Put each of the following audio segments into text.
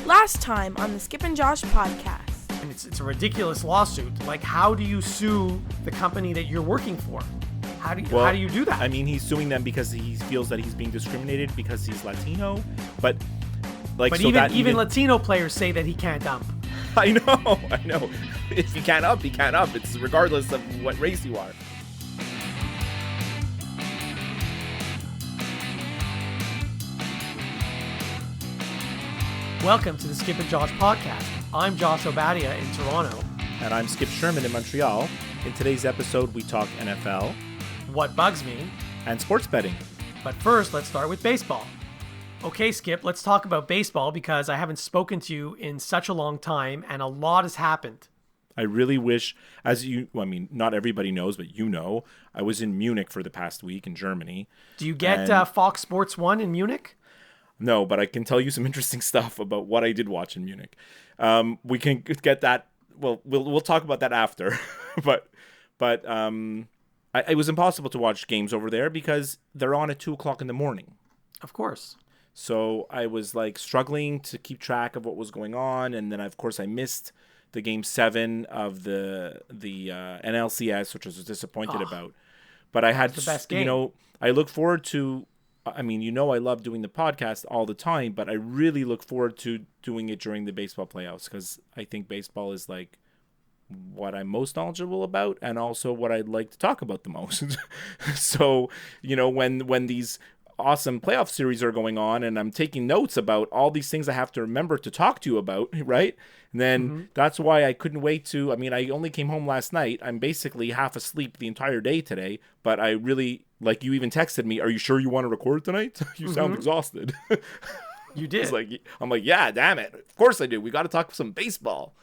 Last time on the Skip and Josh podcast. And it's a ridiculous lawsuit. Like, how do you sue the company that you're working for? How do you do that? I mean, he's suing them because he feels that he's being discriminated because he's Latino. But even Latino players say that he can't dump. I know. If you can't up, you can't up. It's regardless of what race you are. Welcome to the Skip and Josh podcast. I'm Josh Obadia in Toronto. And I'm Skip Sherman in Montreal. In today's episode, we talk NFL, what bugs me, and sports betting. But first, let's start with baseball. Okay, Skip, let's talk about baseball because I haven't spoken to you in such a long time and a lot has happened. I really wish, not everybody knows, but you know, I was in Munich for the past week in Germany. Do you get Fox Sports 1 in Munich? No, but I can tell you some interesting stuff about what I did watch in Munich. We can get that. Well, we'll talk about that after. but it was impossible to watch games over there because they're on at 2:00 in the morning. Of course. So I was like struggling to keep track of what was going on, and then of course I missed the Game 7 of the NLCS, which I was disappointed about. But I had the best game. I look forward to. I love doing the podcast all the time, but I really look forward to doing it during the baseball playoffs because I think baseball is like what I'm most knowledgeable about and also what I'd like to talk about the most. So, when these awesome playoff series are going on and I'm taking notes about all these things I have to remember to talk to you about, right? And then that's why I couldn't wait to, I only came home last night. I'm basically half asleep the entire day today, but I really, like you even texted me, are you sure you want to record tonight? You sound exhausted. You did. I'm like, yeah, damn it. Of course I do. We got to talk some baseball.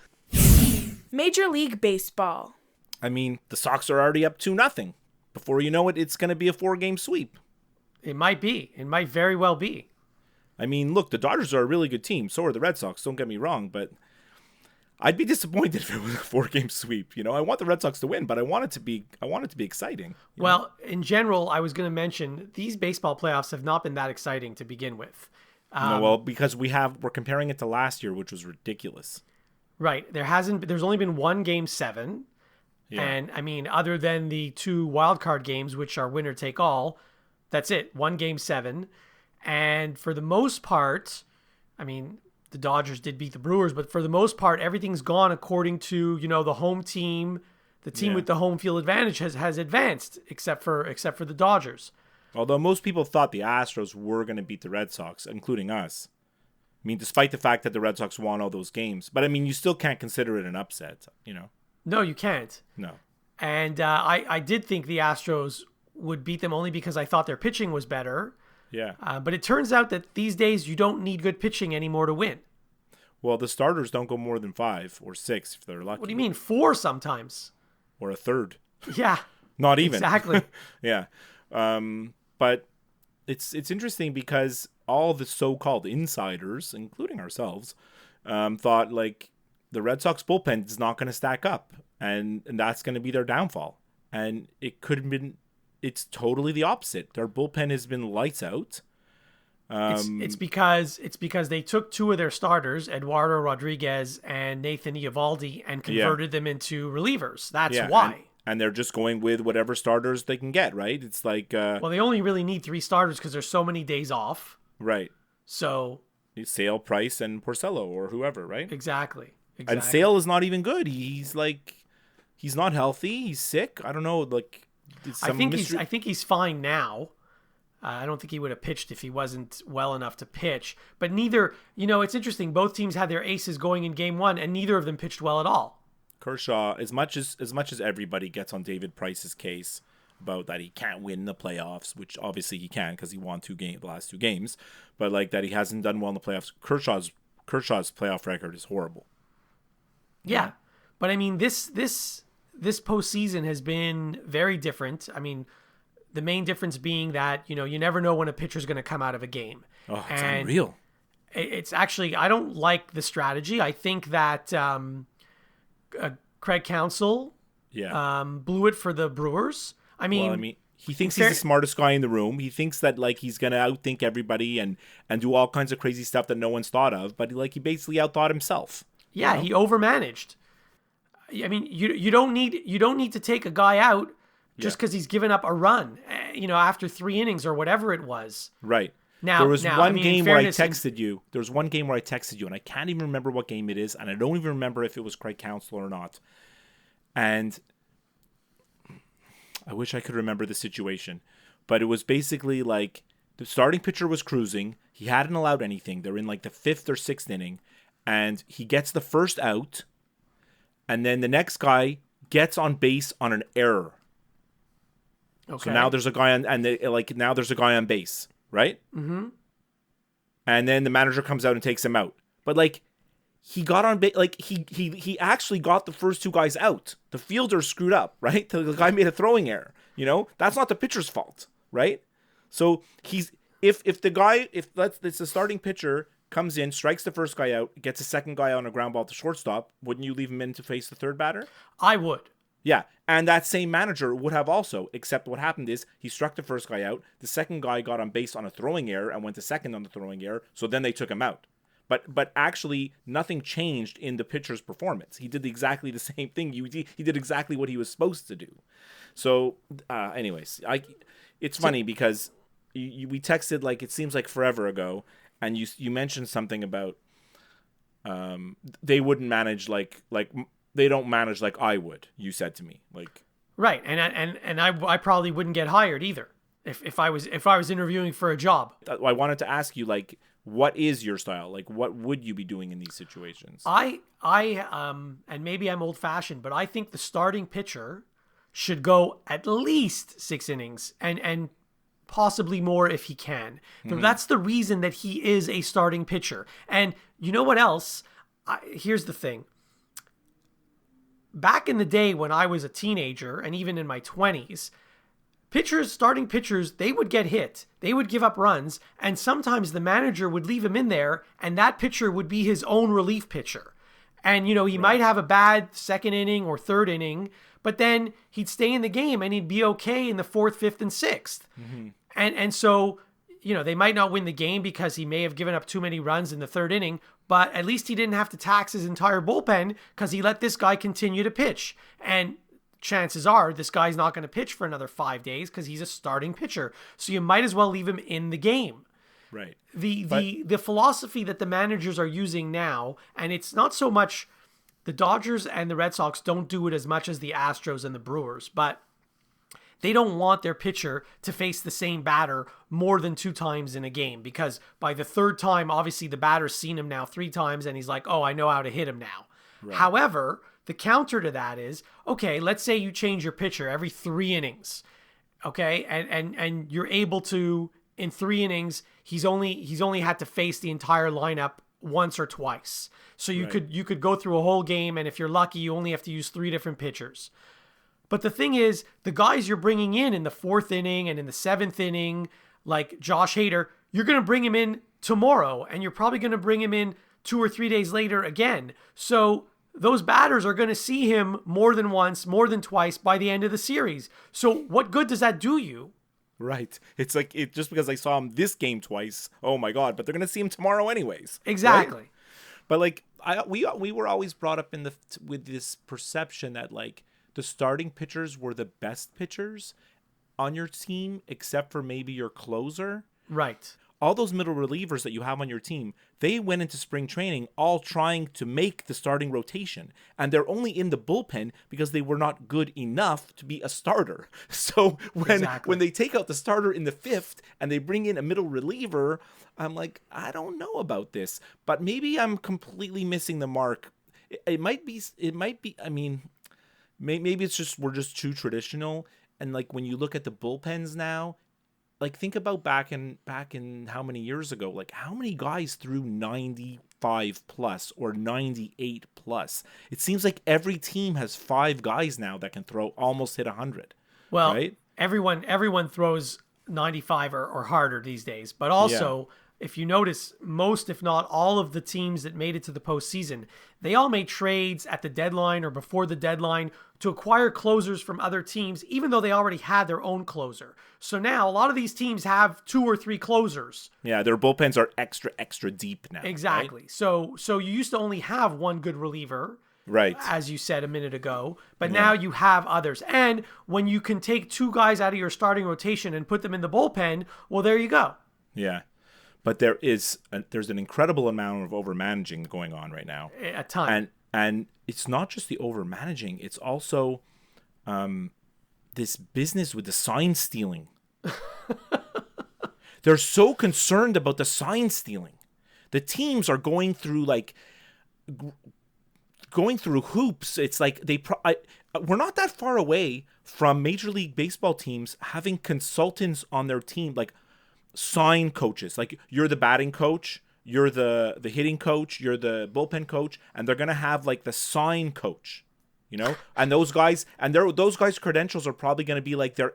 Major League Baseball. The Sox are already up 2-0. Before you know it, it's going to be a 4-game sweep. It might be. It might very well be. Look, the Dodgers are a really good team. So are the Red Sox. Don't get me wrong, but I'd be disappointed if it was a 4-game sweep. I want the Red Sox to win, but I want it to be exciting. Well, in general, I was going to mention these baseball playoffs have not been that exciting to begin with. Because we're comparing it to last year, which was ridiculous. Right. There's only been one Game 7. Yeah. And other than the 2 wildcard games, which are winner take all, that's it. One Game 7. And for the most part, the Dodgers did beat the Brewers, but for the most part, everything's gone according to, the home team. The team with the home field advantage has advanced, except for the Dodgers. Although most people thought the Astros were going to beat the Red Sox, including us. Despite the fact that the Red Sox won all those games. But, you still can't consider it an upset, No, you can't. No. And I did think the Astros would beat them only because I thought their pitching was better. Yeah. But it turns out that these days you don't need good pitching anymore to win. Well, the starters don't go more than 5 or 6 if they're lucky. What do you mean 4 sometimes? Or a third. Yeah. Not even. Exactly. Yeah. But it's interesting because all the so-called insiders, including ourselves, thought like the Red Sox bullpen is not going to stack up and that's going to be their downfall. And it could have been. It's totally the opposite. Their bullpen has been lights out. It's because they took 2 of their starters, Eduardo Rodriguez and Nathan Eovaldi, and converted them into relievers. That's why. And they're just going with whatever starters they can get, right? It's like... well, they only really need 3 starters because there's so many days off. Right. So... Sale, Price, and Porcello, or whoever, right? Exactly. And Sale is not even good. He's not healthy. He's sick. I don't know, like... I think he's fine now. I don't think he would have pitched if he wasn't well enough to pitch. But neither, it's interesting. Both teams had their aces going in Game 1, and neither of them pitched well at all. Kershaw, as much as everybody gets on David Price's case about that he can't win the playoffs, which obviously he can because he won the last 2 games, but like that he hasn't done well in the playoffs. Kershaw's playoff record is horrible. Yeah, but this postseason has been very different. The main difference being that, you never know when a pitcher's going to come out of a game. Oh, it's unreal. It's actually, I don't like the strategy. I think that Craig Counsell blew it for the Brewers. He thinks he's the smartest guy in the room. He thinks that like he's gonna outthink everybody and do all kinds of crazy stuff that no one's thought of. But he basically outthought himself. Yeah, he overmanaged. I mean, you don't need to take a guy out just because he's given up a run, after 3 innings or whatever it was. Right. Now, there was one game where I texted you. There was one game where I texted you, and I can't even remember what game it is, and I don't even remember if it was Craig Counsell or not. And I wish I could remember the situation, but it was basically like the starting pitcher was cruising. He hadn't allowed anything. They're in like the 5th or 6th inning, and he gets the first out, and then the next guy gets on base on an error. Okay. So now there's a guy now there's a guy on base, right? Mm-hmm. And then the manager comes out and takes him out. But like he got on base, like he actually got the first 2 guys out. The fielder screwed up, right? The guy made a throwing error. That's not the pitcher's fault, right? So it's the starting pitcher comes in, strikes the first guy out, gets a second guy on a ground ball to shortstop, wouldn't you leave him in to face the third batter? I would. Yeah, and that same manager would have also, except what happened is he struck the first guy out, the second guy got on base on a throwing error and went to second on the throwing error, so then they took him out. But actually, nothing changed in the pitcher's performance. He did exactly the same thing. He did exactly what he was supposed to do. So, anyways, it's funny because we texted like it seems like forever ago, and you mentioned something about they wouldn't manage like they don't manage like I would. You said to me like right, and I probably wouldn't get hired either if I was interviewing for a job. I wanted to ask you like, what is your style? Like, what would you be doing in these situations? I and maybe I'm old fashioned, but I think the starting pitcher should go at least 6 innings and possibly more if he can. Mm-hmm. That's the reason that he is a starting pitcher. And you know what else? Here's the thing. Back in the day when I was a teenager and even in my 20s, starting pitchers, they would get hit. They would give up runs, and sometimes the manager would leave him in there, and that pitcher would be his own relief pitcher. And, he might have a bad 2nd inning or 3rd inning, but then he'd stay in the game and he'd be okay in the 4th, 5th, and 6th. Mm-hmm. And so, they might not win the game because he may have given up too many runs in the 3rd inning, but at least he didn't have to tax his entire bullpen because he let this guy continue to pitch. And chances are this guy's not going to pitch for another 5 days because he's a starting pitcher. So you might as well leave him in the game. Right. The philosophy that the managers are using now, and it's not so much the Dodgers and the Red Sox don't do it as much as the Astros and the Brewers, but they don't want their pitcher to face the same batter more than 2 times in a game because by the 3rd time, obviously the batter's seen him now 3 times and he's like, oh, I know how to hit him now. Right. However, the counter to that is, okay, let's say you change your pitcher every 3 innings, okay? And you're able to, in 3 innings, he's only had to face the entire lineup once or twice. So you could go through a whole game, and if you're lucky, you only have to use 3 different pitchers. But the thing is, the guys you're bringing in the 4th inning and in the 7th inning, like Josh Hader, you're going to bring him in tomorrow, and you're probably going to bring him in 2 or 3 days later again. So those batters are going to see him more than once, more than twice by the end of the series. So what good does that do you? Right. It's like just because I saw him this game twice, oh my God, but they're going to see him tomorrow anyways. Exactly. Right? But like we were always brought up with this perception that like the starting pitchers were the best pitchers on your team, except for maybe your closer. Right. All those middle relievers that you have on your team, they went into spring training all trying to make the starting rotation. And they're only in the bullpen because they were not good enough to be a starter. So when they take out the starter in the 5th and they bring in a middle reliever, I'm like, I don't know about this. But maybe I'm completely missing the mark. It might be, I mean, maybe it's just, we're just too traditional. And like when you look at the bullpens now, like think about back in how many years ago, like how many guys threw 95 plus or 98 plus? It seems like every team has 5 guys now that can almost hit 100. Well, right? everyone throws 95 or harder these days, but also if you notice, most, if not all of the teams that made it to the postseason, they all made trades at the deadline or before the deadline to acquire closers from other teams, even though they already had their own closer. So now a lot of these teams have 2 or 3 closers. Yeah, their bullpens are extra deep now. Exactly. Right? So you used to only have one good reliever. Right. As you said a minute ago, but now you have others. And when you can take 2 guys out of your starting rotation and put them in the bullpen, well, there you go. Yeah. But there's an incredible amount of overmanaging going on right now. A ton. And it's not just the overmanaging, it's also this business with the sign stealing. They're so concerned about the sign stealing. The teams are going through hoops. It's like we're not that far away from Major League Baseball teams having consultants on their team, like sign coaches. Like, you're the batting coach, you're the hitting coach, you're the bullpen coach, and they're gonna have like the sign coach, And those guys credentials are probably gonna be like they're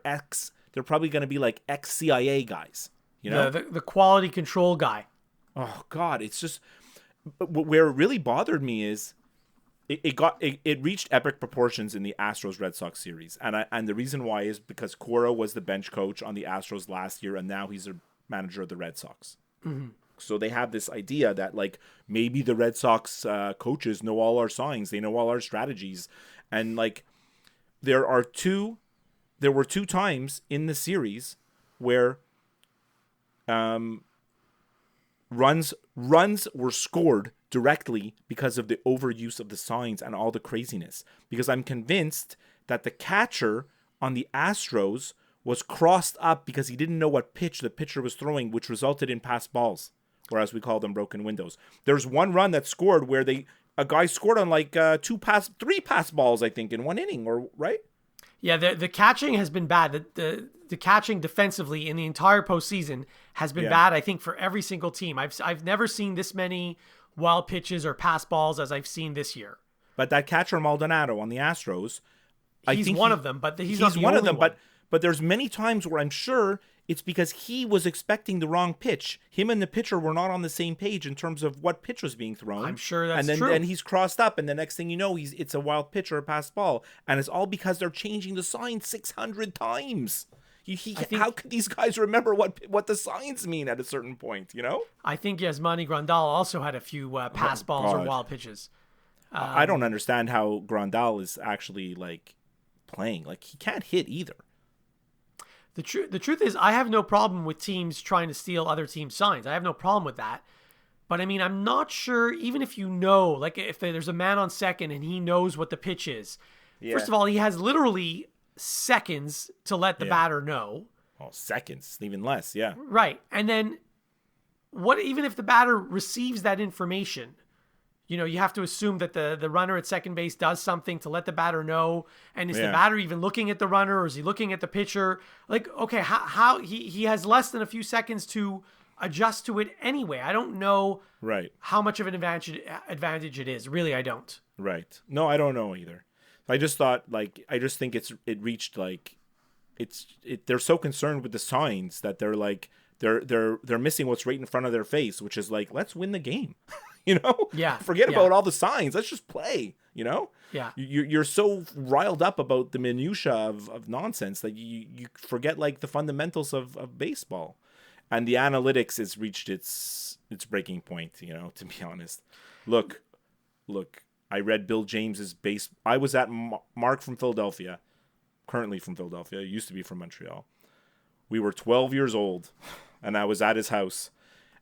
probably gonna be like ex-CIA guys, The quality control guy. Oh God, it's just where it really bothered me is it reached epic proportions in the Astros Red Sox series, and the reason why is because Cora was the bench coach on the Astros last year, and now he's the manager of the Red Sox. Mm-hmm. So they have this idea that like maybe the Red Sox coaches know all our signs, they know all our strategies, and like there were 2 times in the series where runs were scored directly because of the overuse of the signs and all the craziness. Because I'm convinced that the catcher on the Astros was crossed up because he didn't know what pitch the pitcher was throwing, which resulted in pass balls, or as we call them, broken windows. There's one run that scored where a guy scored on like 3 pass balls, I think, in 1 inning, or right? Yeah, the catching has been bad. The catching defensively in the entire postseason has been bad, I think, for every single team. I've never seen this many wild pitches or pass balls as I've seen this year. But that catcher Maldonado on the Astros, he's one of them, but he's not the only one. But there's many times where I'm sure it's because he was expecting the wrong pitch. Him and the pitcher were not on the same page in terms of what pitch was being thrown. I'm sure that's true. true. And he's crossed up, and the next thing you know, it's a wild pitch or a pass ball. And it's all because they're changing the sign 600 times. How could these guys remember what the signs mean at a certain point, I think Yasmani Grandal also had a few pass balls or wild pitches. I don't understand how Grandal is actually like playing. Like, he can't hit either. The truth is, I have no problem with teams trying to steal other teams' signs. I have no problem with that. But I mean, I'm not sure, even if like if there's a man on second and he knows what the pitch is. Yeah. First of all, he has literally seconds to let the batter know. Oh, seconds, even less, yeah. Right. And then even if the batter receives that information, you have to assume that the runner at second base does something to let the batter know. And is the batter even looking at the runner, or is he looking at the pitcher? Like, okay, how he has less than a few seconds to adjust to it anyway. I don't know how much of an advantage it is. Really, I don't. Right. No, I don't know either. I just thought, I just think it reached they're so concerned with the signs that they're like they're missing what's right in front of their face, which is like, let's win the game. Yeah. Forget about all the signs. Let's just play. Yeah. You're so riled up about the minutia of nonsense that you forget like the fundamentals of baseball, and the analytics has reached its breaking point. To be honest, look. I read Bill James's I was at Mark from Philadelphia, currently from Philadelphia. Used to be from Montreal. We were 12 years old, and I was at his house,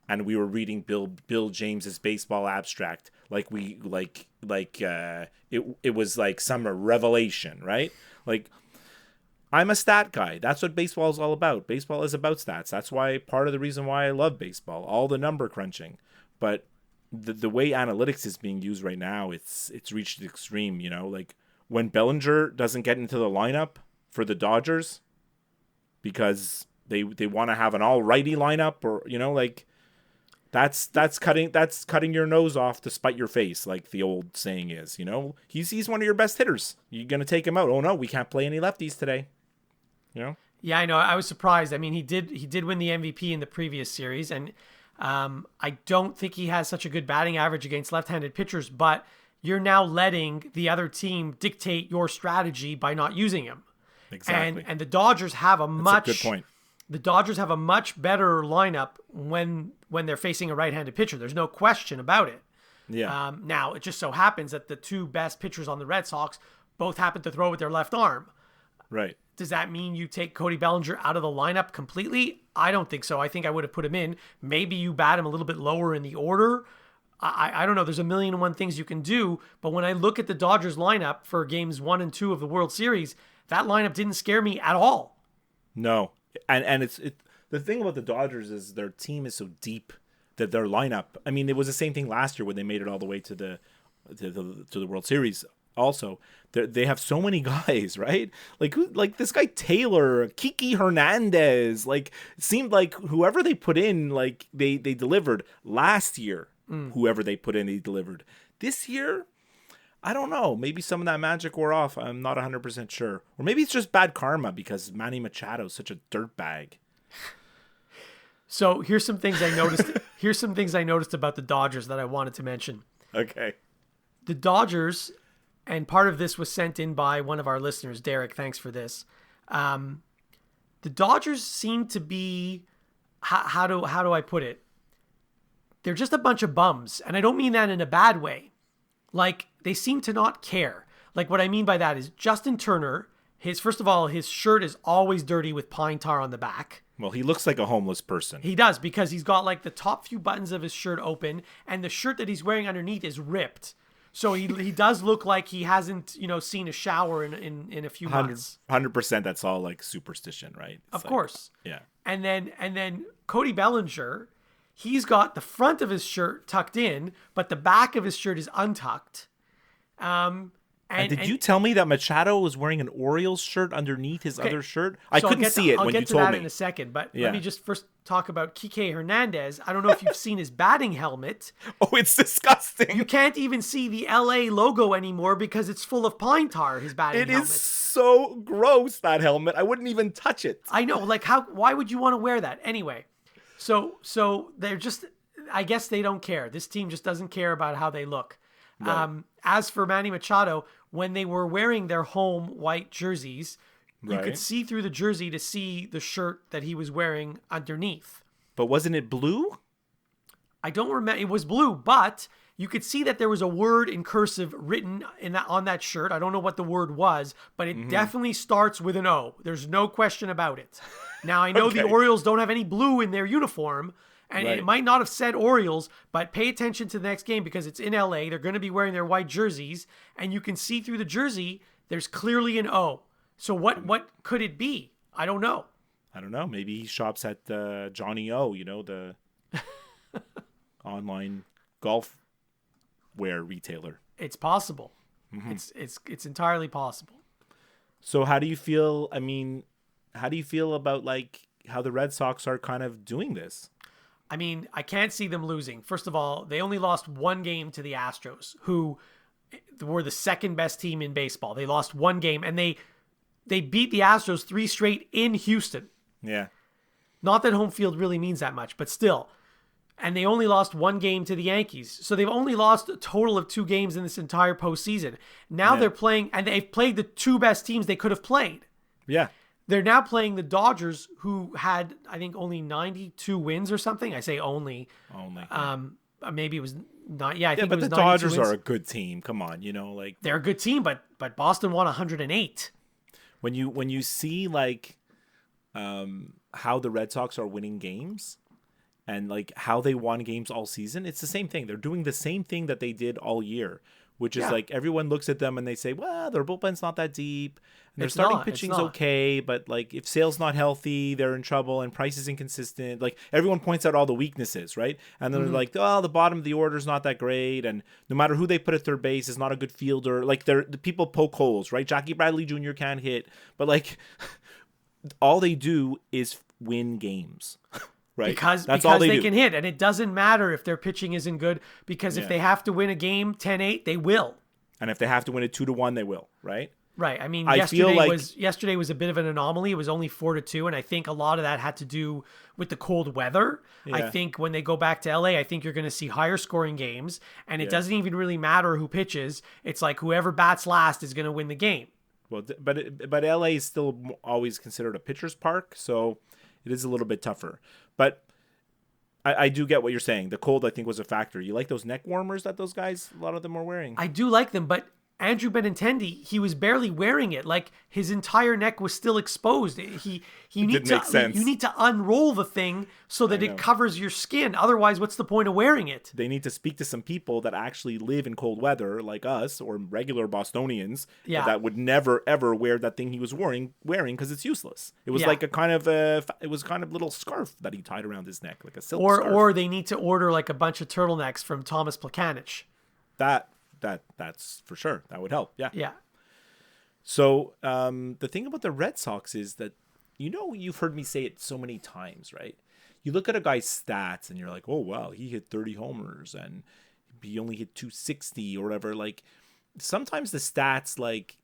and we were reading Bill James's baseball abstract. It was like some revelation, right? Like, I'm a stat guy. That's what baseball is all about. Baseball is about stats. That's why part of the reason why I love baseball, all the number crunching. But the way analytics is being used right now, it's reached the extreme, like when Bellinger doesn't get into the lineup for the Dodgers because they want to have an all righty lineup, or that's cutting your nose off to spite your face, like the old saying is. He's one of your best hitters. You're gonna take him out. Oh no, we can't play any lefties today. Yeah, I know. I was surprised. I mean, he did win the MVP in the previous series, and I don't think he has such a good batting average against left-handed pitchers, but you're now letting the other team dictate your strategy by not using him. Exactly. And the Dodgers have a That's a good point. The Dodgers have a much better lineup when they're facing a right-handed pitcher. There's no question about it. Yeah. Now, it just so happens that the two best pitchers on the Red Sox both happen to throw with their left arm. Right. Does that mean you take Cody Bellinger out of the lineup completely? I don't think so. I think I would have put him in. Maybe you bat him a little bit lower in the order. I don't know. There's a million and one things you can do. But when I look at the Dodgers lineup for games 1 and 2 of the World Series, that lineup didn't scare me at all. No. And it's the thing about the Dodgers is their team is so deep that their lineup. I mean, it was the same thing last year when they made it all the way to the World Series. Also, they have so many guys, right? Like this guy Taylor, Kiki Hernandez. Like, it seemed like whoever they put in, like they delivered last year. Whoever they put in, they delivered. This year, I don't know. Maybe some of that magic wore off. I'm not 100% sure. Or maybe it's just bad karma because Manny Machado is such a dirtbag. So here's some things I noticed. Here's some things I noticed about the Dodgers that I wanted to mention. Okay. The Dodgers, and part of this was sent in by one of our listeners, Derek. Thanks for this. The Dodgers seem to be, how do I put it? They're just a bunch of bums, and I don't mean that in a bad way. Like, they seem to not care. Like, what I mean by that is Justin Turner, first of all, his shirt is always dirty with pine tar on the back. Well, he looks like a homeless person. He does, because he's got like the top few buttons of his shirt open, and the shirt that he's wearing underneath is ripped. So he does look like he hasn't, seen a shower in a few months. 100%. That's all like superstition, right? Of course. Yeah. And then Cody Bellinger, he's got the front of his shirt tucked in, but the back of his shirt is untucked. And did you tell me that Machado was wearing an Orioles shirt underneath his other shirt? I couldn't see it when you told me. I'll get to that in a second, but let me just first talk about Kike Hernandez. I don't know if you've seen his batting helmet. Oh, it's disgusting. You can't even see the LA logo anymore because it's full of pine tar, his batting helmet. It is so gross, that helmet. I wouldn't even touch it. I know. Like, why would you want to wear that? Anyway, so they're just, I guess they don't care. This team just doesn't care about how they look. Right. As for Manny Machado, when they were wearing their home white jerseys, you could see through the jersey to see the shirt that he was wearing underneath. But wasn't it blue? I don't remember. It was blue, but you could see that there was a word in cursive written on that shirt. I don't know what the word was, but it definitely starts with an O. There's no question about it. Now, I know the Orioles don't have any blue in their uniform, and it might not have said Orioles, but pay attention to the next game because it's in LA. They're going to be wearing their white jerseys, and you can see through the jersey, there's clearly an O. So what could it be? I don't know. Maybe he shops at Johnny O, the online golf wear retailer. It's possible. It's entirely possible. So how do you feel? I mean, how do you feel about like how the Red Sox are kind of doing this? I mean, I can't see them losing. First of all, they only lost one game to the Astros, who were the second best team in baseball. They lost one game, and they beat the Astros 3 straight in Houston. Yeah. Not that home field really means that much, but still. And they only lost one game to the Yankees. So they've only lost a total of 2 games in this entire postseason. Now they're playing, and they've played the 2 best teams they could have played. Yeah. They're now playing the Dodgers, who had, I think, only 92 wins or something. I say only. Only. Maybe it was not. Yeah, I think but it was the 92 Dodgers wins. are a good team. Come on, like they're a good team, but Boston won 108. When you see like how the Red Sox are winning games and like how they won games all season, it's the same thing. They're doing the same thing that they did all year, which is like everyone looks at them and they say, well, their bullpen's not that deep. And their starting pitching's okay, but like if Sale's not healthy, they're in trouble, and Price is inconsistent. Like everyone points out all the weaknesses, right? And then they're like, oh, the bottom of the order is not that great, and no matter who they put at third base is not a good fielder. Like the people poke holes, right? Jackie Bradley Jr. can't hit, but like all they do is win games. Right? Because they can hit, and it doesn't matter if their pitching isn't good, because if they have to win a game 10-8, they will. And if they have to win it 2-1, they will, right? Right. I mean, I feel like yesterday was a bit of an anomaly. It was only 4-2, and I think a lot of that had to do with the cold weather. I Yeah. think when they go back to LA, I think you're going to see higher scoring games, and it doesn't even really matter who pitches. It's like whoever bats last is going to win the game. well, but LA is still always considered a pitcher's park, so it is a little bit tougher. But I do get what you're saying. The cold, I think, was a factor. You like those neck warmers that those guys, a lot of them are wearing? I do like them, but Andrew Benintendi, he was barely wearing it. Like his entire neck was still exposed. You need to unroll the thing so that it covers your skin. Otherwise, what's the point of wearing it? They need to speak to some people that actually live in cold weather, like us or regular Bostonians, that would never ever wear that thing he was wearing because it's useless. It was like a kind of little scarf that he tied around his neck, like a silk scarf. Or they need to order like a bunch of turtlenecks from Thomas Plekanec. That's for sure. That would help. Yeah. Yeah. So the thing about the Red Sox is that, you've heard me say it so many times, right? You look at a guy's stats and you're like, oh, wow, he hit 30 homers and he only hit 260 or whatever. Like sometimes the stats like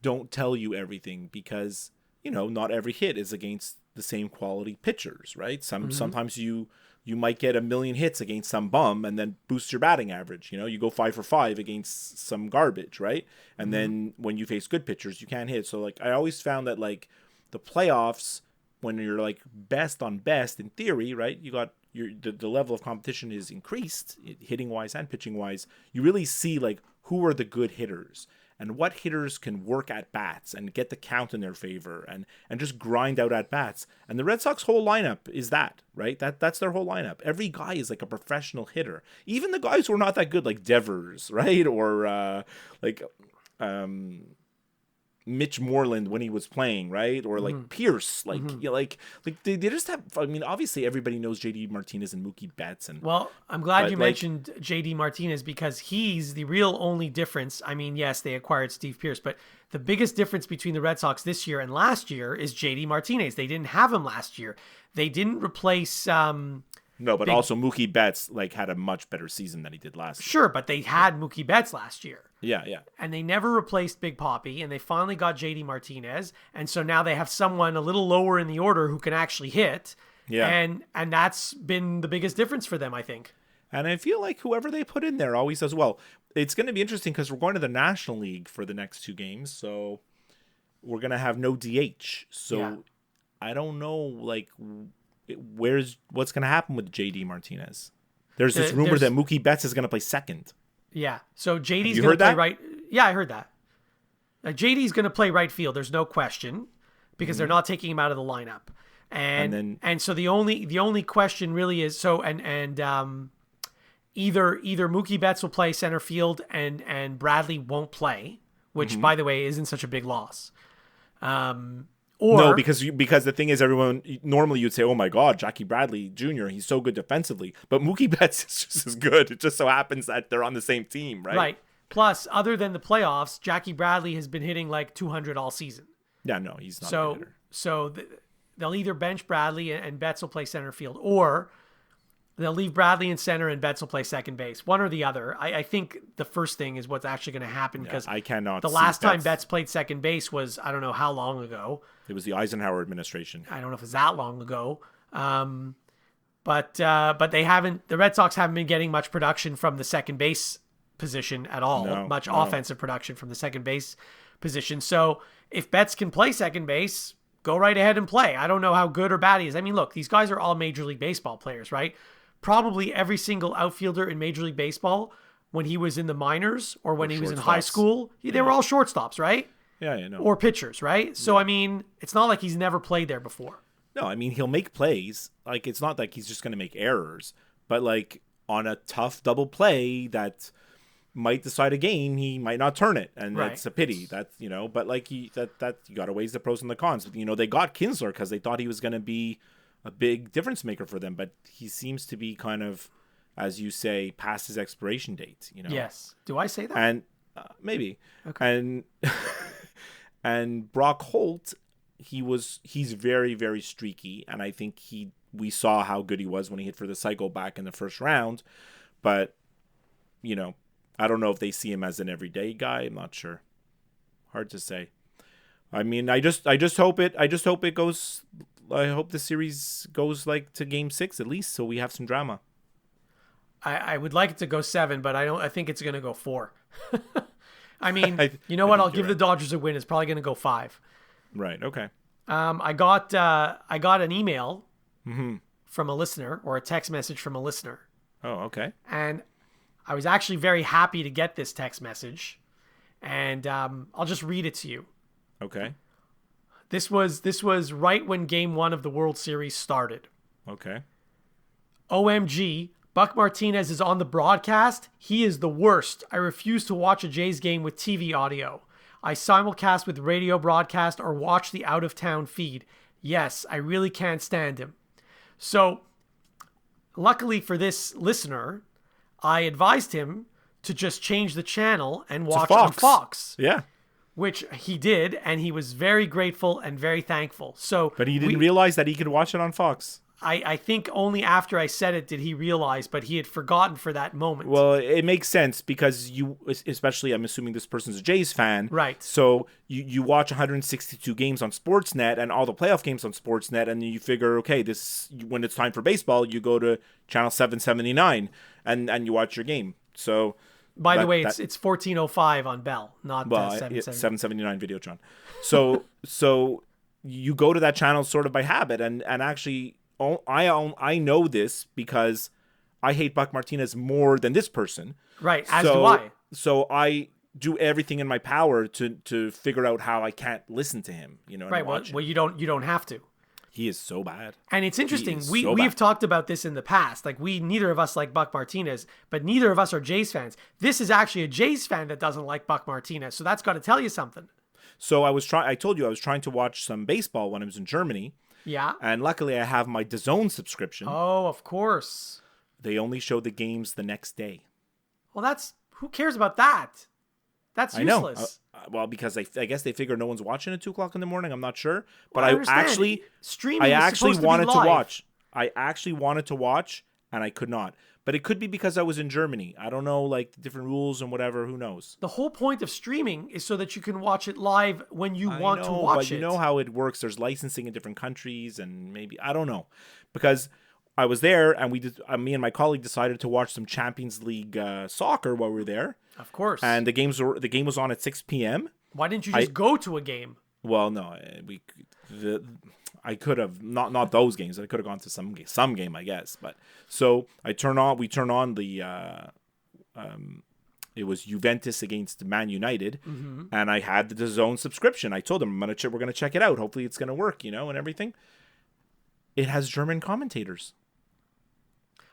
don't tell you everything because, not every hit is against the same quality pitchers, right? Sometimes you might get 1 million hits against some bum and then boost your batting average. You go 5 for 5 against some garbage, right? And then when you face good pitchers, you can't hit. So like I always found that like the playoffs, when you're like best on best in theory, right? You got the level of competition is increased, hitting wise and pitching wise. You really see like who are the good hitters and what hitters can work at bats and get the count in their favor and just grind out at bats. And the Red Sox whole lineup is that, right? That's their whole lineup. Every guy is like a professional hitter. Even the guys who are not that good, like Devers, right? Or Mitch Moreland when he was playing, right? Or like Pierce, like they just have. I mean, obviously everybody knows JD Martinez and Mookie Betts, and I'm glad you mentioned JD Martinez because he's the real only difference. I mean, yes, they acquired Steve Pierce, but the biggest difference between the Red Sox this year and last year is JD Martinez. They didn't have him last year. They didn't replace. Also Mookie Betts like had a much better season than he did last year. Sure, but they had Mookie Betts last year. Yeah. And they never replaced Big Papi, and they finally got JD Martinez, and so now they have someone a little lower in the order who can actually hit. Yeah. And that's been the biggest difference for them, I think. And I feel like whoever they put in there always does well. It's going to be interesting because we're going to the National League for the next 2 games, so we're going to have no DH. So I don't know, like, what's going to happen with JD Martinez? There's this rumor that Mookie Betts is going to play second. Yeah. So JD's going to play right. Yeah, I heard that. JD's going to play right field. There's no question because they're not taking him out of the lineup. And so the only question really is either Mookie Betts will play center field and Bradley won't play, which by the way isn't such a big loss. Because the thing is, everyone normally you'd say, "Oh my God, Jackie Bradley Jr. He's so good defensively," but Mookie Betts is just as good. It just so happens that they're on the same team, right? Right. Plus, other than the playoffs, Jackie Bradley has been hitting like 200 all season. Yeah, no, he's not a hitter. So they'll either bench Bradley and Betts will play center field, or they'll leave Bradley in center and Betts will play second base. One or the other. I think the first thing is what's actually going to happen because I cannot. The last time Betts played second base was I don't know how long ago. It was the Eisenhower administration. I don't know if it's that long ago. But they haven't. The Red Sox haven't been getting much production from the second base position at all. Offensive production from the second base position. So if Betts can play second base, go right ahead and play. I don't know how good or bad he is. I mean, look, these guys are all Major League Baseball players, right? Probably every single outfielder in Major League Baseball, when he was in the minors or when he was in high school, they were all shortstops, right? Yeah, no. Or pitchers, right? So, I mean, it's not like he's never played there before. No, I mean, he'll make plays. Like, it's not like he's just going to make errors. But, like, on a tough double play that might decide a game, he might not turn it. And that's a pity. That's, but, like, you got to weigh the pros and the cons. They got Kinsler because they thought he was going to be a big difference maker for them. But he seems to be kind of, as you say, past his expiration date, Yes. Do I say that? And maybe. Okay. And Brock Holt, he's very, very streaky, and I think we saw how good he was when he hit for the cycle back in the first round. But, I don't know if they see him as an everyday guy. I'm not sure. Hard to say. I mean, I just hope it goes. I hope the series goes like to Game 6 at least, so we have some drama. I would like it to go 7, but I think it's going to go 4. I mean, you know I what? think I'll you're give the right. Dodgers a win. It's probably going to go 5. Right. Okay. I got an email Mm-hmm. from a listener, or a text message from a listener, Oh, okay. and I was actually very happy to get this text message, and I'll just read it to you. Okay. This was right when Game 1 of the World Series started. Okay. OMG, Buck Martinez is on the broadcast. He is the worst. I refuse to watch a Jays game with TV audio. I simulcast with radio broadcast or watch the out-of-town feed. Yes, I really can't stand him. So, luckily for this listener, I advised him to just change the channel and watch on Fox, Yeah. which he did, and he was very grateful and very thankful. So, But he didn't realize that he could watch it on Fox. I think only after I said it did he realize, but he had forgotten for that moment. Well, it makes sense because you, especially, I'm assuming this person's a Jays fan. Right. So you watch 162 games on Sportsnet and all the playoff games on Sportsnet, and you figure, okay, this when it's time for baseball, you go to channel 779 and you watch your game. So, By the way, it's 1405 on Bell, not 770. 779 Videotron. So you go to that channel sort of by habit, and actually, I know this because I hate Buck Martinez more than this person. Right, as do I. So I do everything in my power to figure out how I can't listen to him. You know, Right. Well, you don't have to. he is so bad. And it's interesting. He is We've talked about this in the past. Like neither of us like Buck Martinez, but neither of us are Jays fans. This is actually a Jays fan that doesn't like Buck Martinez. So that's got to tell you something. So I told you I was trying to watch some baseball when I was in Germany. Yeah. And luckily I have my DAZN subscription. Oh, of course. They only show the games the next day. Well, who cares about that? That's useless. I know. Well, because I guess they figure no one's watching at 2:00 in the morning. I'm not sure, but Well, I I understand. actually Streaming is supposed to be wanted to live. watch. I actually wanted to watch, and I could not. But it could be because I was in Germany. I don't know, like the different rules and whatever. Who knows? The whole point of streaming is so that you can watch it live when you want to but watch it. you know how it works. There's licensing in different countries, and maybe I don't know, because I was there, and me and my colleague decided to watch some Champions League soccer while we were there. Of course. And the game was on at 6 p.m. Why didn't you just go to a game? Well, no, I could have not those games. I could have gone to some game, I guess. But so we turn on the it was Juventus against Man United, and I had the DAZN subscription. I told them we're gonna check it out. Hopefully, it's gonna work, and everything. It has German commentators.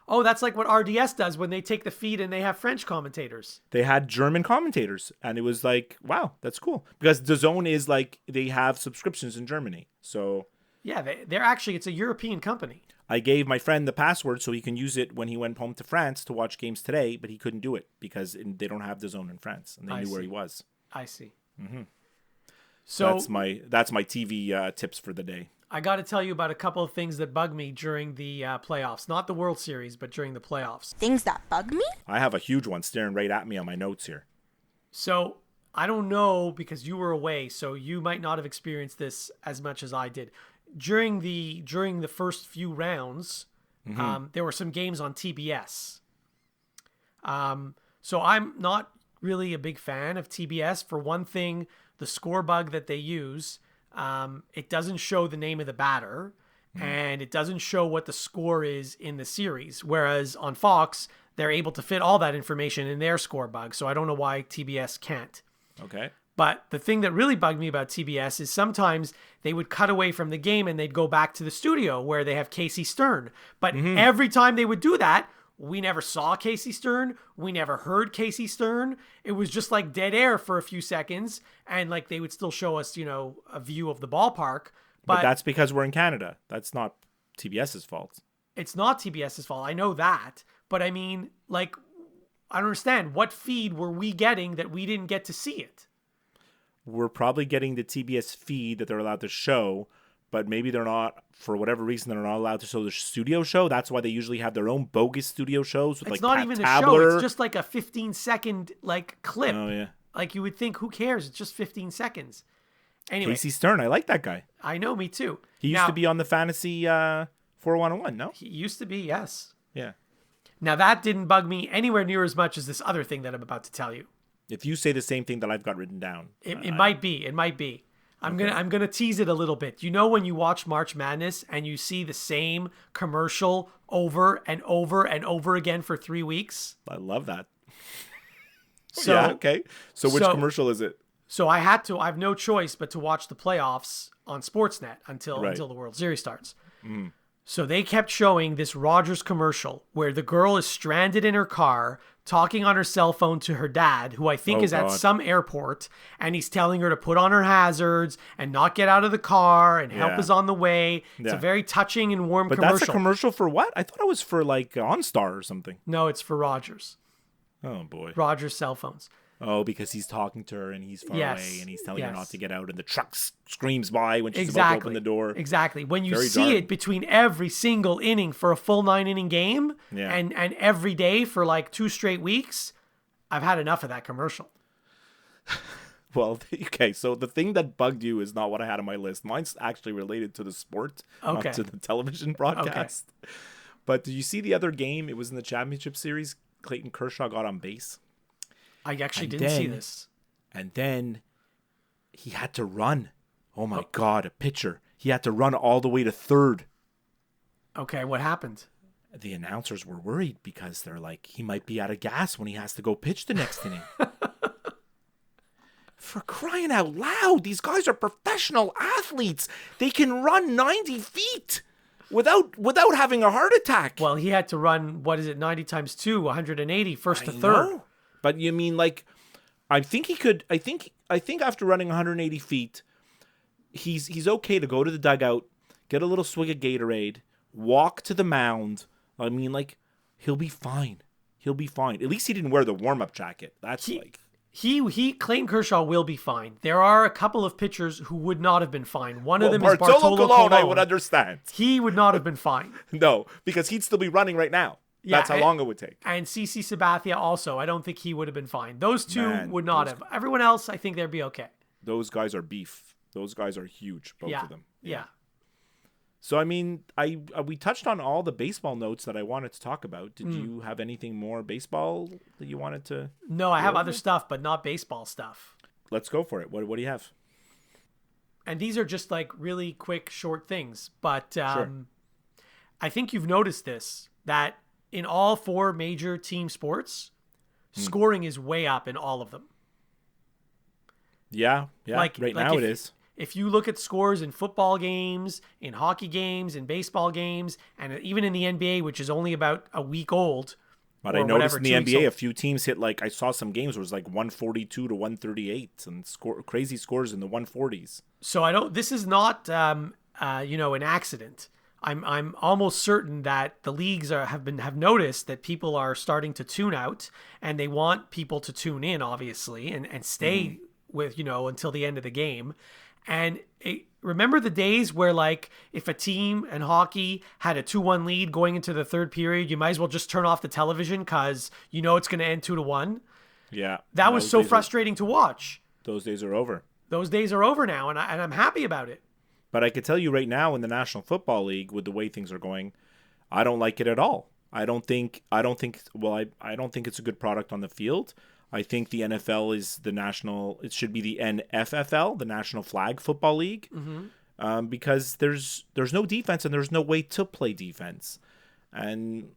Oh, that's like what RDS does when they take the feed and they have French commentators. They had German commentators, and it was like, wow, that's cool. Because DAZN is like, they have subscriptions in Germany. So yeah, they're actually, it's a European company. I gave my friend the password so he can use it when he went home to France to watch games today, but he couldn't do it because they don't have DAZN in France, and they knew where he was. I see. So that's my TV tips for the day. I got to tell you about a couple of things that bug me during the playoffs. Not the World Series, but during the playoffs. Things that bug me? I have a huge one staring right at me on my notes here. So I don't know because you were away, so you might not have experienced this as much as I did. During the first few rounds, there were some games on TBS. So I'm not really a big fan of TBS. For one thing, the score bug that they use, it doesn't show the name of the batter, and it doesn't show what the score is in the series. Whereas on Fox, they're able to fit all that information in their score bug. So I don't know why TBS can't. Okay. But the thing that really bugged me about TBS is sometimes they would cut away from the game and they'd go back to the studio where they have Casey Stern. But every time they would do that, we never saw Casey Stern. We never heard Casey Stern. It was just like dead air for a few seconds. And like they would still show us, a view of the ballpark. But that's because we're in Canada. That's not TBS's fault. It's not TBS's fault. I know that. But I mean, like, I don't understand. What feed were we getting that we didn't get to see it? We're probably getting the TBS feed that they're allowed to show, but maybe they're not, for whatever reason, they're not allowed to show the studio show. That's why they usually have their own bogus studio shows with It's like not Pat even a Tabler. show. It's just like a 15-second like clip. Oh, yeah. Like you would think, who cares? It's just 15 seconds. Anyway, Casey Stern, I like that guy. I know, me too. He used to be on the fantasy 4-1-1, no? He used to be, yes. Yeah. Now that didn't bug me anywhere near as much as this other thing that I'm about to tell you. If you say the same thing that I've got written down. It might be. It might be. I'm gonna tease it a little bit. You know when you watch March Madness and you see the same commercial over and over and over again for 3 weeks? I love that. So, yeah, okay. So which commercial is it? So I have no choice but to watch the playoffs on Sportsnet until the World Series starts. So they kept showing this Rogers commercial where the girl is stranded in her car talking on her cell phone to her dad, who I think is at some airport, and he's telling her to put on her hazards and not get out of the car and help is on the way. It's a very touching and warm commercial. But that's a commercial for what? I thought it was for like OnStar or something. No, it's for Rogers. Oh, boy. Rogers cell phones. Oh, because he's talking to her and he's far away and he's telling her not to get out and the truck screams by when she's about to open the door. Exactly. When you see it between every single inning for a full 9-inning game and every day for like 2 straight weeks, I've had enough of that commercial. Well, okay, so the thing that bugged you is not what I had on my list. Mine's actually related to the sport, not to the television broadcast. Okay. But did you see the other game? It was in the championship series. Clayton Kershaw got on base. I actually didn't see this. And then he had to run. Oh, my God, a pitcher. He had to run all the way to third. Okay, what happened? The announcers were worried because they're like, he might be out of gas when he has to go pitch the next inning. For crying out loud, these guys are professional athletes. They can run 90 feet without having a heart attack. Well, he had to run, 90 times 2, 180, first to third. Know. But you mean like, I think he could. I think after running 180 feet, he's okay to go to the dugout, get a little swig of Gatorade, walk to the mound. I mean, like, he'll be fine. He'll be fine. At least he didn't wear the warm-up jacket. That's Clayton Kershaw will be fine. There are a couple of pitchers who would not have been fine. One of them is Bartolo Colon. I would understand. He would not have been fine. No, because he'd still be running right now. That's how long it would take. And CC Sabathia also. I don't think he would have been fine. Those two would not have. Everyone else, I think they'd be okay. Those guys are beef. Those guys are huge, both of them. Yeah. So, I mean, we touched on all the baseball notes that I wanted to talk about. Did you have anything more baseball that you wanted to? No, I have other stuff, but not baseball stuff. Let's go for it. What do you have? And these are just like really quick, short things. But I think you've noticed this, that in all 4 major team sports, scoring is way up in all of them. Yeah. Right now it is. If you look at scores in football games, in hockey games, in baseball games, and even in the NBA, which is only about a week old. But I noticed in the NBA, a few teams hit I saw some games where it was like 142 to 138 and crazy scores in the 140s. So this is not, an accident. I'm almost certain that the leagues have noticed that people are starting to tune out, and they want people to tune in, obviously, and stay with, until the end of the game. And remember the days where, like, if a team in hockey had a 2-1 lead going into the third period, you might as well just turn off the television because it's going to end 2-1. Yeah, that was so frustrating to watch. Those days are over. Those days are over now, and I'm happy about it. But I could tell you right now in the National Football League, with the way things are going, I don't like it at all. I don't think it's a good product on the field. I think the NFL is it should be the NFFL, the National Flag Football League, because there's no defense and there's no way to play defense. And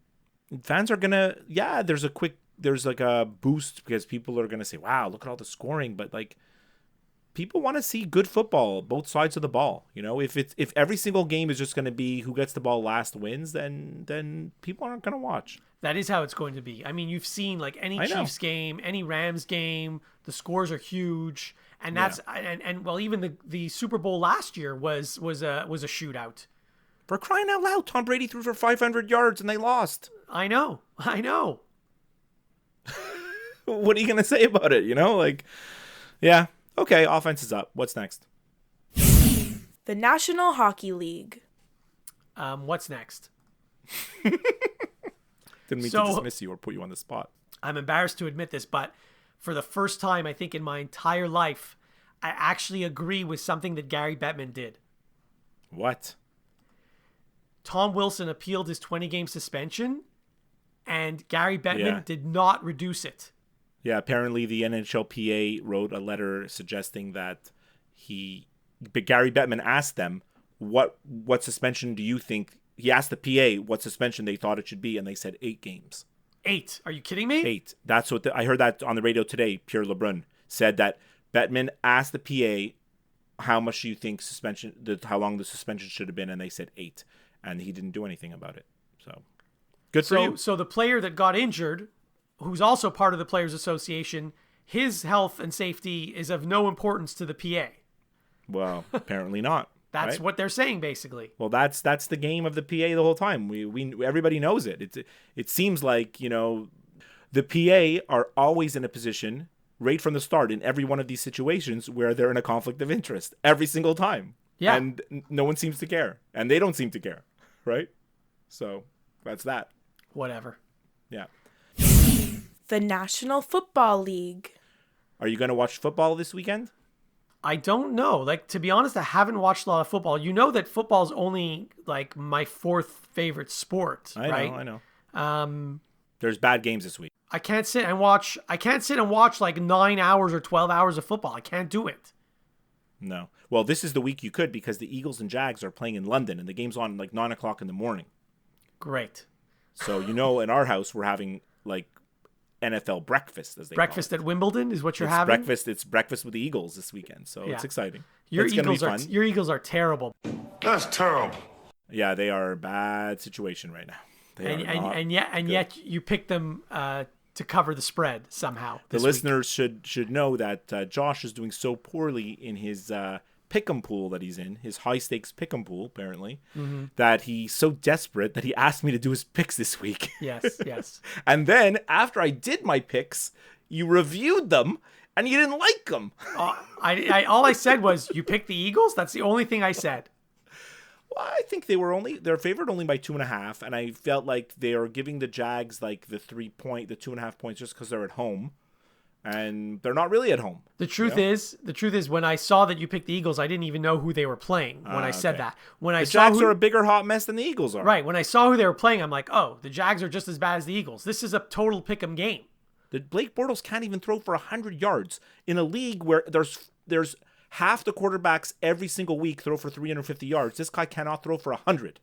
fans are there's like a boost because people are going to say, wow, look at all the scoring. But like, people want to see good football, both sides of the ball. If every single game is just going to be who gets the ball last wins, then people aren't going to watch. That is how it's going to be. I mean, you've seen like any Chiefs game, any Rams game, the scores are huge, and that's even the Super Bowl last year was a shootout. For crying out loud, Tom Brady threw for 500 yards and they lost. I know. What are you going to say about it? Yeah. Okay, offense is up. What's next? The National Hockey League. What's next? Didn't mean to dismiss you or put you on the spot. I'm embarrassed to admit this, but for the first time, I think in my entire life, I actually agree with something that Gary Bettman did. What? Tom Wilson appealed his 20-game suspension, and Gary Bettman did not reduce it. Yeah, apparently the NHLPA wrote a letter suggesting that Gary Bettman asked them, what suspension do you think? He asked the PA what suspension they thought it should be, and they said 8 games. 8? Are you kidding me? 8. That's what I heard that on the radio today. Pierre Lebrun said that Bettman asked the PA how much do you think how long the suspension should have been, and they said 8, and he didn't do anything about it. So good for you. So the player that got injured, who's also part of the Players Association, his health and safety is of no importance to the PA. Well, apparently not. That's right? what they're saying, basically. Well, that's the game of the PA the whole time. We everybody knows it. It seems like, the PA are always in a position right from the start in every one of these situations where they're in a conflict of interest every single time. Yeah. And no one seems to care, and they don't seem to care, right? So that's that. Whatever. Yeah. The National Football League. Are you going to watch football this weekend? I don't know. Like, to be honest, I haven't watched a lot of football. You know that football's only like my 4th favorite sport, right? I know. There's bad games this week. I can't sit and watch like 9 hours or 12 hours of football. I can't do it. No. Well, this is the week you could, because the Eagles and Jags are playing in London, and the game's on like 9 o'clock in the morning. Great. So, in our house, we're having like NFL breakfast, as they breakfast call it. At Wimbledon is what you're having. It's breakfast with the Eagles this weekend, so it's exciting. Your it's gonna be fun. Your Eagles are terrible. That's terrible. Yeah, they are a bad situation right now. And yet you picked them to cover the spread somehow. The listeners should know that Josh is doing so poorly in his pick'em pool that he's in, his high stakes pick'em pool apparently, that he's so desperate that he asked me to do his picks this week. Yes. And then after I did my picks, you reviewed them and you didn't like them. All I said was, you picked the Eagles. That's the only thing I said. Well, I think they're favored only by 2.5, and I felt like they are giving the Jags like the 2.5 points just because they're at home. And they're not really at home. The truth is, when I saw that you picked the Eagles, I didn't even know who they were playing when I said that. When the Jags are a bigger hot mess than the Eagles are. Right. When I saw who they were playing, I'm like, oh, the Jags are just as bad as the Eagles. This is a total pick'em game. The Blake Bortles can't even throw for 100 yards in a league where there's half the quarterbacks every single week throw for 350 yards. This guy cannot throw for 100.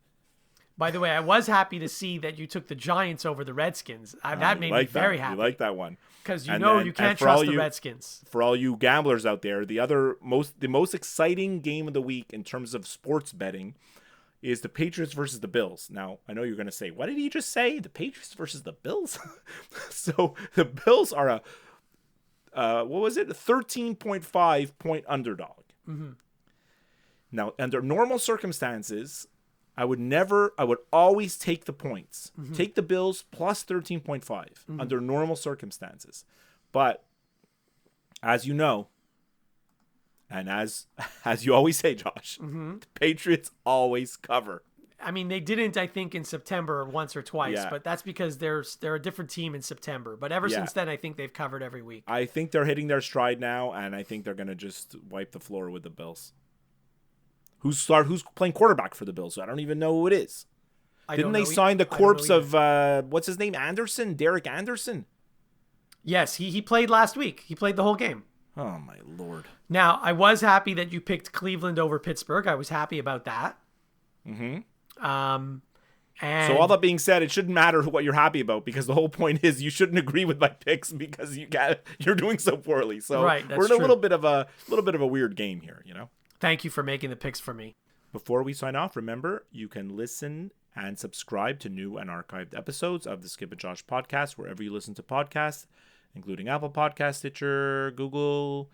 By the way, I was happy to see that you took the Giants over the Redskins. That made me very happy. You like that one. Because you can't trust the Redskins. For all you gamblers out there, the most exciting game of the week in terms of sports betting is the Patriots versus the Bills. Now, I know you're going to say, what did he just say? The Patriots versus the Bills? So the Bills are a 13.5 point underdog. Mm-hmm. Now, under normal circumstances, I would always take the points. Mm-hmm. Take the Bills plus 13.5 under normal circumstances. But as you know, and as you always say, Josh, the Patriots always cover. I mean, they didn't, I think, in September once or twice, but that's because they're a different team in September. But ever since then, I think they've covered every week. I think they're hitting their stride now, and I think they're going to just wipe the floor with the Bills. Who's playing quarterback for the Bills? I don't even know who it is. Didn't they sign the corpse of what's his name? Anderson? Derek Anderson? Yes, he played last week. He played the whole game. Oh my Lord. Now, I was happy that you picked Cleveland over Pittsburgh. I was happy about that. Mm-hmm. And so all that being said, it shouldn't matter what you're happy about, because the whole point is you shouldn't agree with my picks because you're doing so poorly. So we're in a little bit of a weird game here, Thank you for making the picks for me. Before we sign off, remember, you can listen and subscribe to new and archived episodes of the Skip and Josh podcast wherever you listen to podcasts, including Apple Podcasts, Stitcher, Google,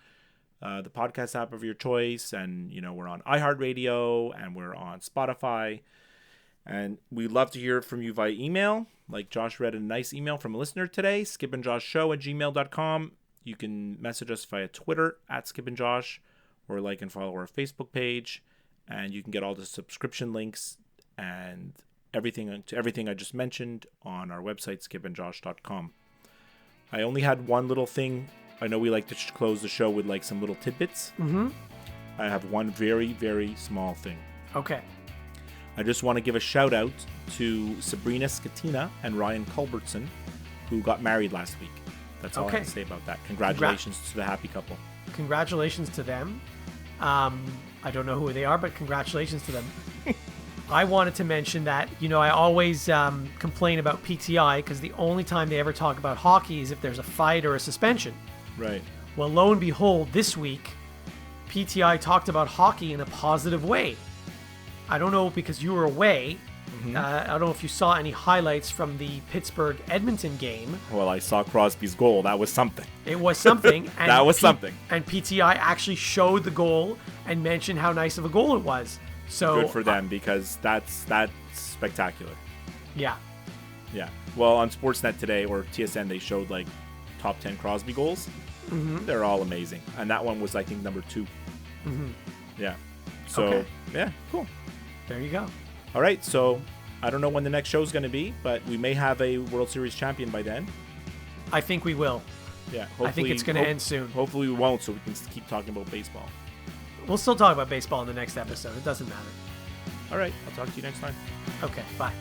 the podcast app of your choice. And, we're on iHeartRadio and we're on Spotify. And we'd love to hear from you via email. Like Josh read a nice email from a listener today, skipandjoshshow@gmail.com. You can message us via Twitter @skipandjosh, or like and follow our Facebook page. And you can get all the subscription links and everything I just mentioned on our website, skipandjosh.com. I only had one little thing I know we like to close the show with like some little tidbits. Mm-hmm. I have one very, very small thing. Okay. I just want to give a shout out to Sabrina Skatina and Ryan Culbertson, who got married last week. That's all I have to say about that. Congratulations to the happy couple. Congratulations to them. I don't know who they are, but congratulations to them. I wanted to mention that, I always complain about PTI because the only time they ever talk about hockey is if there's a fight or a suspension. Right. Well, lo and behold, this week, PTI talked about hockey in a positive way. I don't know, because you were away. Mm-hmm. I don't know if you saw any highlights from the Pittsburgh-Edmonton game. Well, I saw Crosby's goal. That was something. It was something. And that was something. And PTI actually showed the goal and mentioned how nice of a goal it was. So good for them, because that's spectacular. Yeah. Yeah. Well, on Sportsnet today, or TSN, they showed like top 10 Crosby goals. Mm-hmm. They're all amazing. And that one was, I think, number 2. Mm-hmm. Yeah. So, yeah, cool. There you go. All right, so I don't know when the next show is going to be, but we may have a World Series champion by then. I think we will. Yeah, I think it's going to end soon. Hopefully we won't, so we can keep talking about baseball. We'll still talk about baseball in the next episode. It doesn't matter. All right, I'll talk to you next time. Okay, bye.